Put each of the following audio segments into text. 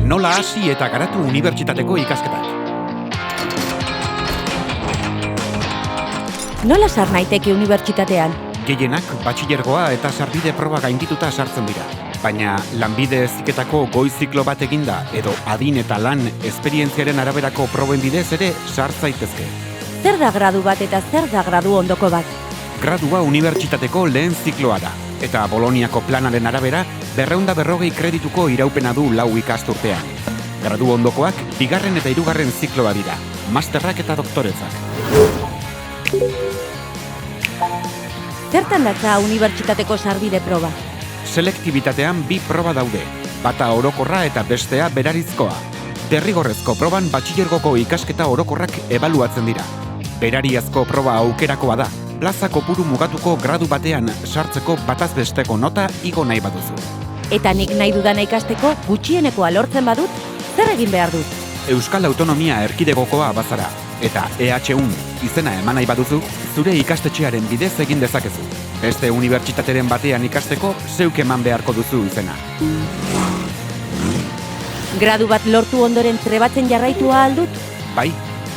Nola hasi eta garatu unibertsitateko ikasketak. Nola sar naiteke unibertsitatean? Gehienak batxilergoa eta sarbide proba gaindituta sartzen dira. Baina lanbide heziketako goi ziklo bat eginda edo adin eta lan esperientziaren araberako proben bidez ere sar zaitezke. Zer da gradu bat eta zer da gradu ondoko bat? Gradua unibertsitateko lehen zikloa da. Eta Boloniako planaren arabera, 240 kredituko iraupena du 4 ikasturtean. Gradu ondokoak, 2. eta 3. zikloa dira, masterrak eta doktoretzak. Zertan datza unibertsitateko sarbide proba? Selektibitatean 2 proba daude, bata orokorra eta bestea berarizkoa. Derrigorrezko proban batxilergoko ikasketa orokorrak ebaluatzen dira. Berariazko proba aukerakoa da, plaza kopuru mugatuko gradu batean sartzeko bataz besteko nota igo nahi baduzu. Eta nik nahi dudana ikasteko gutxienekoa lortzen badut, zer egin behar dut? Euskal Autonomia Erkidegokoa bazara, eta EH1 izena eman nahi baduzu, zure ikastetxearen bidez egin dezakezu. Beste unibertsitateren batean ikasteko, zeuk eman beharko duzu izena. Gradu bat lortu ondoren trebatzen jarraitu ahal dut? Bai,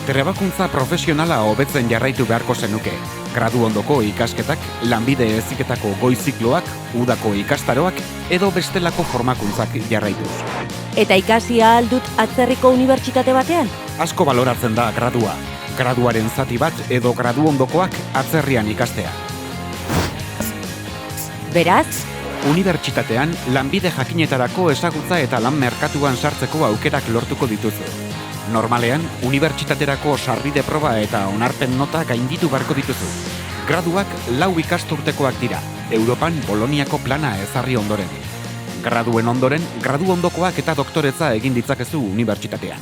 trebakuntza profesionala hobetzen jarraitu beharko zenuke. Gradu ondoko ikasketak, lanbide heziketako goi zikloak, udako ikastaroak edo bestelako formakuntzak jarraituz. Eta ikasi ahal dut atzerriko unibertsitate batean? Asko baloratzen da gradua. Graduaren zati bat edo gradu ondokoak atzerrian ikastea. Beraz, Unibertsitatean lanbide jakinetarako ezagutza eta lan merkatuan sartzeko aukerak lortuko dituzu. Normalean, unibertsitaterako sarbide proba eta onarpen nota gainditu beharko dituzu. Graduak 4 ikasturtekoak dira, Europan Boloniako plana ezarri ondoren. Graduen ondoren, gradu ondokoak eta doktoretza egin ditzakezu unibertsitatean.